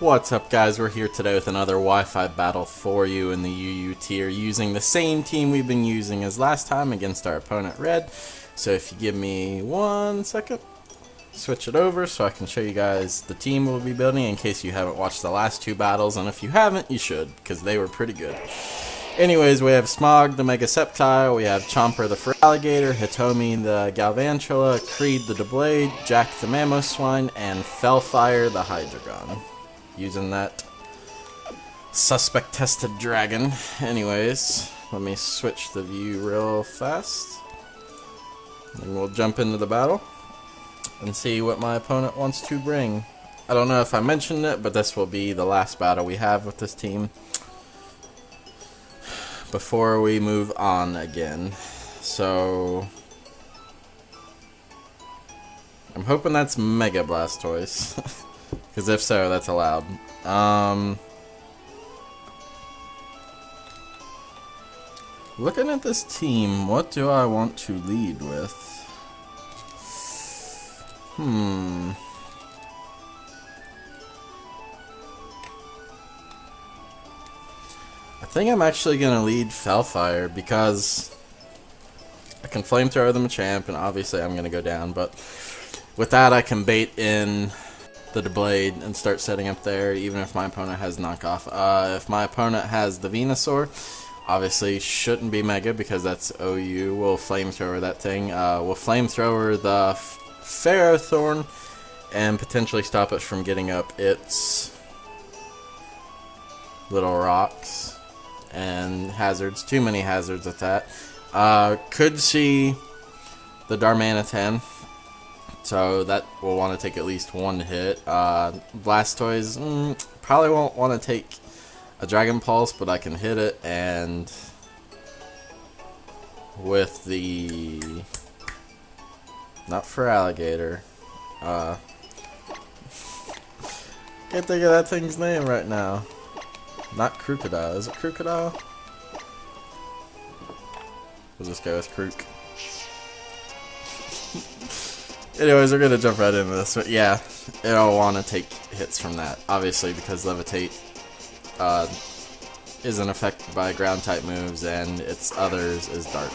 What's up, guys? We're here today with another Wi-Fi battle for you in the UU tier using the same team we've been using as last time against our opponent Red. So if you give me 1 second, switch it over so I can show you guys the team we'll be building in case you haven't watched the last two battles, and if you haven't, you should, because they were pretty good. Anyways, we have Smog the Mega Sceptile, we have Chomper the Feraligator, Hitomi the Galvantula, Creed the Deblade, Jack the Mamoswine, and Fellfire the Hydreigon. Using that suspect tested dragon. Anyways, let me switch the view real fast. And we'll jump into the battle and see what my opponent wants to bring. I don't know if I mentioned it, but this will be the last battle we have with this team before we move on again. So I'm hoping that's Mega Blastoise. Because if so, that's allowed. Looking at this team, what do I want to lead with? I think I'm actually going to lead Fellfire because I can Flamethrower the Machamp, and obviously I'm going to go down, but with that I can bait in the Deblade and start setting up there, even if my opponent has knockoff. If my opponent has the Venusaur, obviously shouldn't be Mega because that's OU. We'll Flamethrower that thing. We'll Flamethrower the Ferrothorn and potentially stop it from getting up its little rocks and hazards. Too many hazards at that. Could see the Darmanitan, so that will want to take at least one hit. Blastoise, probably won't want to take a Dragon Pulse, but I can hit it, and with the not Feraligator, can't think of that thing's name right now. Not Crocodile. Is it Crocodile? We'll just go with Crook. Anyways, we're gonna jump right into this, but yeah, it'll want to take hits from that, obviously, because Levitate isn't affected by ground type moves, and its others is dark.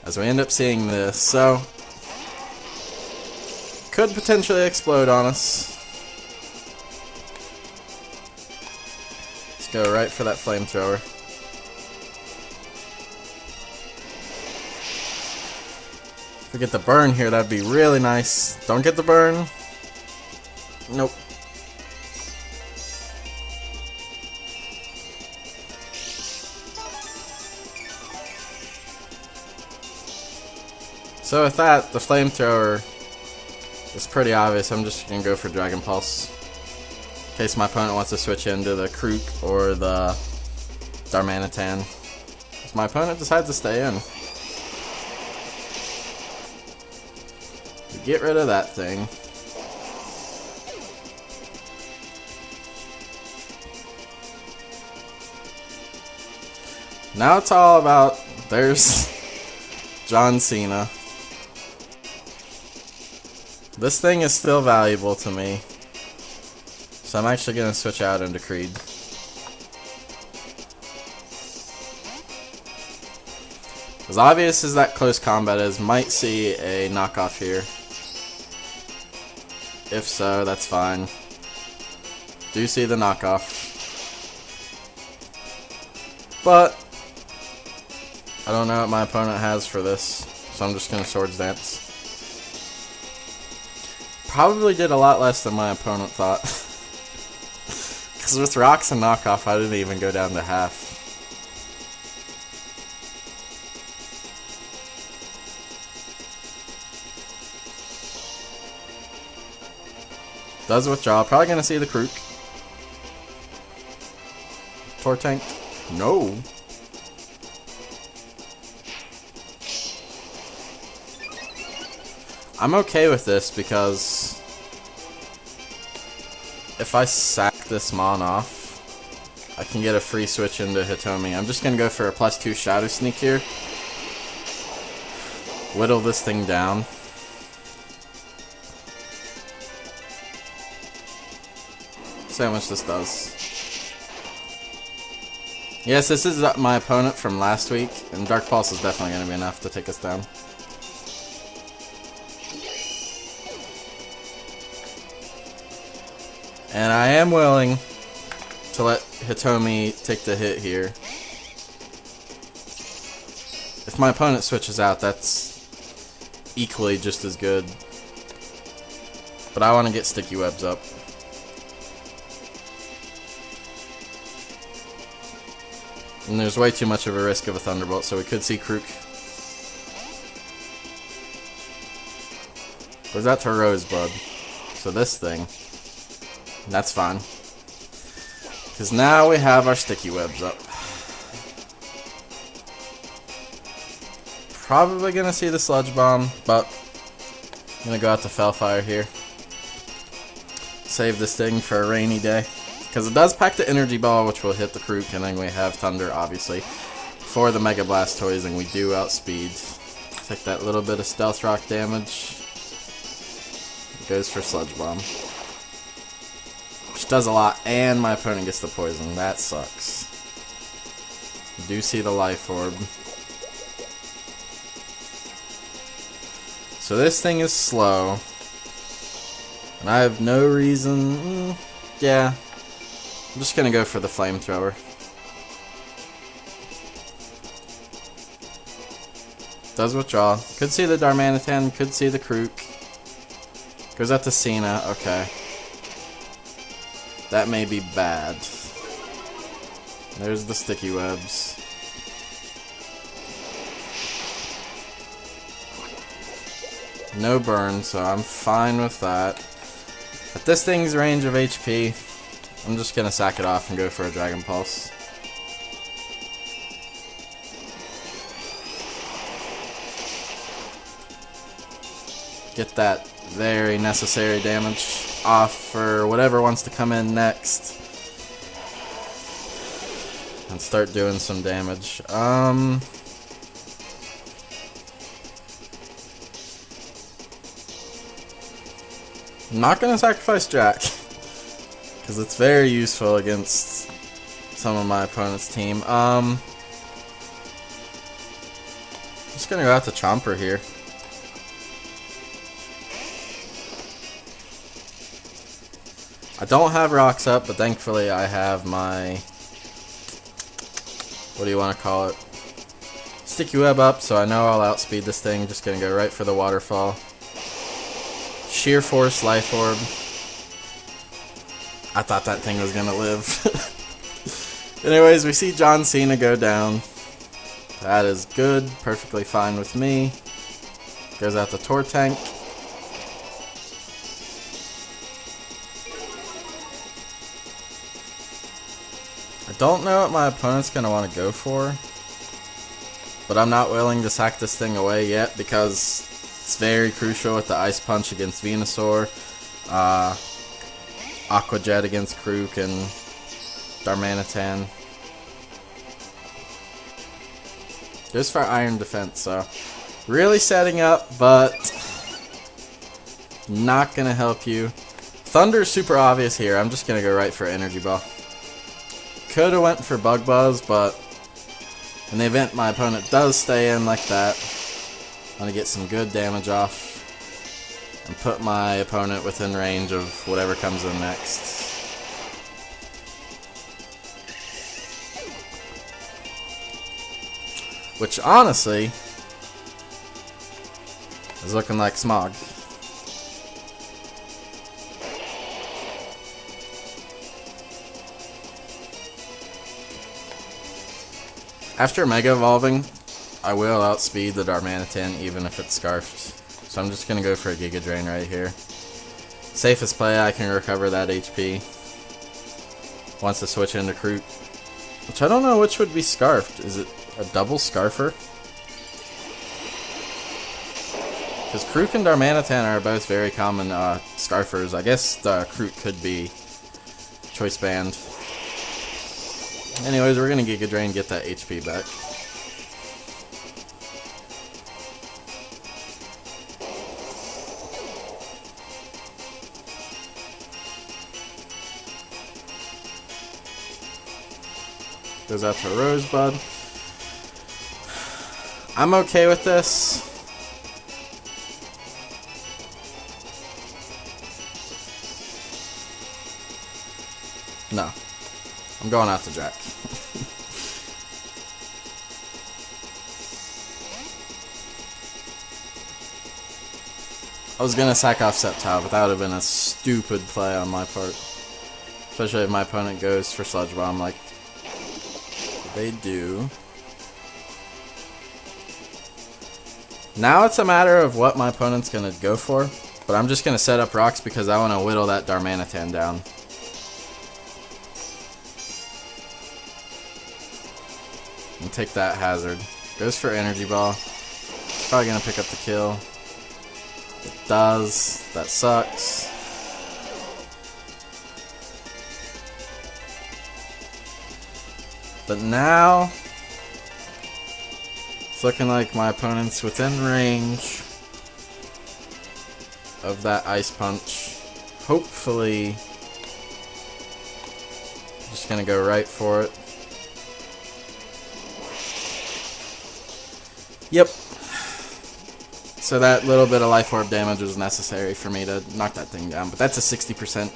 As we end up seeing this, so could potentially explode on us. Let's go right for that Flamethrower. If we get the burn here, that'd be really nice. Don't get the burn. Nope. So with that, the Flamethrower is pretty obvious. I'm just going to go for Dragon Pulse in case my opponent wants to switch into the Krook or the Darmanitan. If my opponent decides to stay in, get rid of that thing. Now it's all about, there's John Cena. This thing is still valuable to me, so I'm actually going to switch out into Creed. As obvious as that close combat is, might see a knockoff here. If so, that's fine. Do see the knockoff. But I don't know what my opponent has for this, so I'm just going to Swords Dance. Probably did a lot less than my opponent thought. Because with rocks and knockoff, I didn't even go down to half. Does withdraw. Probably gonna see the Krook. Tortank. No. I'm okay with this because if I sack this Mon off, I can get a free switch into Hitomi. I'm just gonna go for a +2 Shadow Sneak here. Whittle this thing down. See how much this does. Yes, this is my opponent from last week, and Dark Pulse is definitely going to be enough to take us down. And I am willing to let Hitomi take the hit here. If my opponent switches out, that's equally just as good. But I want to get sticky webs up. And there's way too much of a risk of a Thunderbolt, so we could see Krook. Goes out to Rosebud. So this thing, that's fine. Because now we have our sticky webs up. Probably going to see the Sludge Bomb, but I'm going to go out to Fellfire here. Save this thing for a rainy day. Because it does pack the Energy Ball, which will hit the Krook, and then we have Thunder, obviously. For the Mega Blastoise, and we do outspeed. Take that little bit of Stealth Rock damage. It goes for Sludge Bomb. Which does a lot, and my opponent gets the Poison. That sucks. You do see the Life Orb. So this thing is slow. And I have no reason... yeah. I'm just gonna go for the Flamethrower. Does withdraw. Could see the Darmanitan, could see the Krook. Goes out to Cena, okay. That may be bad. There's the sticky webs. No burn, so I'm fine with that. At this thing's range of HP, I'm just gonna sack it off and go for a Dragon Pulse. Get that very necessary damage off for whatever wants to come in next. And start doing some damage. I'm not gonna sacrifice Jack. Because it's very useful against some of my opponent's team. Just gonna go out to Chomper here. I don't have rocks up, but thankfully I have my... what do you want to call it? Sticky web up, so I know I'll outspeed this thing. Just gonna go right for the waterfall. Sheer Force Life Orb. I thought that thing was gonna live. Anyways, we see John Cena go down. That is good, perfectly fine with me. Goes out the Tortank. I don't know what my opponent's gonna want to go for, but I'm not willing to sack this thing away yet because it's very crucial with the Ice Punch against Venusaur. Aqua Jet against Krook and Darmanitan. Goes for Iron Defense, so really setting up, but not gonna help you. Thunder's super obvious here. I'm just gonna go right for Energy Ball. Could have went for Bug Buzz, but in the event my opponent does stay in like that, I'm gonna get some good damage off. And put my opponent within range of whatever comes in next. Which, honestly, is looking like Smog. After Mega Evolving, I will outspeed the Darmanitan even if it's Scarfed. So I'm just going to go for a Giga Drain right here. Safest play, I can recover that HP. Wants to switch into Krook. Which I don't know which would be Scarfed. Is it a double Scarfer? Because Krook and Darmanitan are both very common Scarfers. I guess the Krook could be Choice Band. Anyways, we're going to Giga Drain, get that HP back. Goes out to Rosebud. I'm okay with this. No. I'm going out to Jack. I was gonna sack off Sceptile, but that would have been a stupid play on my part. Especially if my opponent goes for Sludge Bomb like they do. Now it's a matter of what my opponent's gonna go for, but I'm just gonna set up rocks because I want to whittle that Darmanitan down. And take that hazard. Goes for Energy Ball. Probably gonna pick up the kill. It does. That sucks. But now it's looking like my opponent's within range of that Ice Punch. Hopefully, just gonna go right for it. Yep. So that little bit of Life Orb damage was necessary for me to knock that thing down. But that's a 60%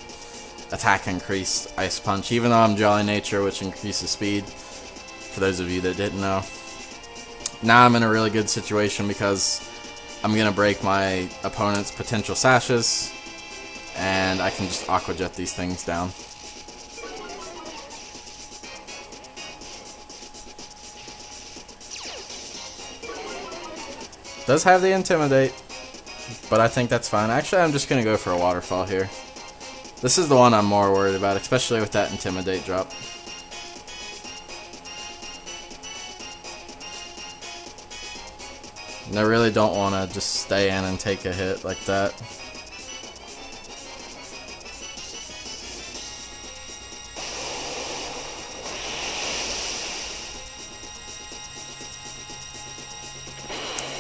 attack increase Ice Punch, even though I'm Jolly Nature, which increases speed, for those of you that didn't know. Now I'm in a really good situation because I'm going to break my opponent's potential sashes, and I can just Aqua Jet these things down. Does have the Intimidate, but I think that's fine. Actually, I'm just going to go for a Waterfall here. This is the one I'm more worried about, especially with that Intimidate drop. And I really don't want to just stay in and take a hit like that.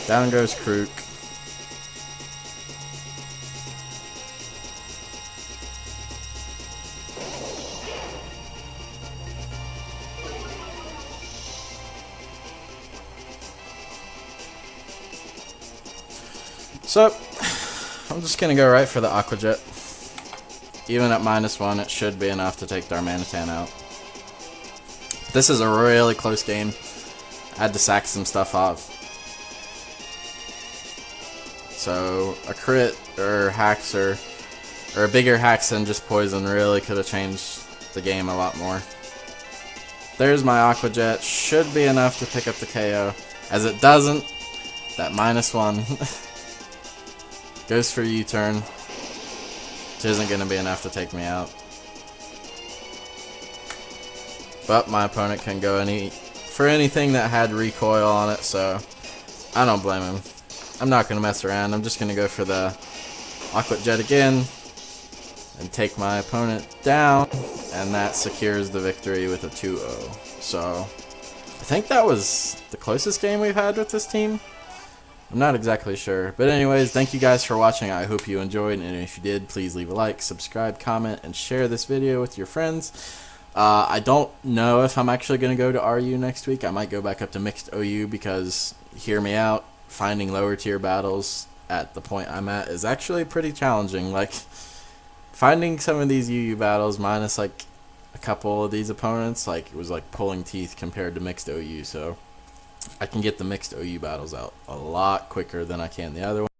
Down goes Krook. So, I'm just going to go right for the Aqua Jet. Even at -1, it should be enough to take Darmanitan out. This is a really close game. I had to sack some stuff off. So, a crit or hacks or a bigger hacks than just poison really could have changed the game a lot more. There's my Aqua Jet. Should be enough to pick up the KO. As it doesn't, that -1 goes for U-turn. Which isn't going to be enough to take me out. But my opponent can go for anything that had recoil on it, so I don't blame him. I'm not going to mess around. I'm just going to go for the Aqua Jet again and take my opponent down, and that secures the victory with a 2-0. So I think that was the closest game we've had with this team. I'm not exactly sure. But anyways, thank you guys for watching. I hope you enjoyed, and if you did, please leave a like, subscribe, comment, and share this video with your friends. I don't know if I'm actually going to go to RU next week. I might go back up to Mixed OU because, hear me out, finding lower tier battles at the point I'm at is actually pretty challenging. Like, finding some of these UU battles minus like a couple of these opponents, like, it was like pulling teeth compared to Mixed OU. So I can get the Mixed OU battles out a lot quicker than I can the other one.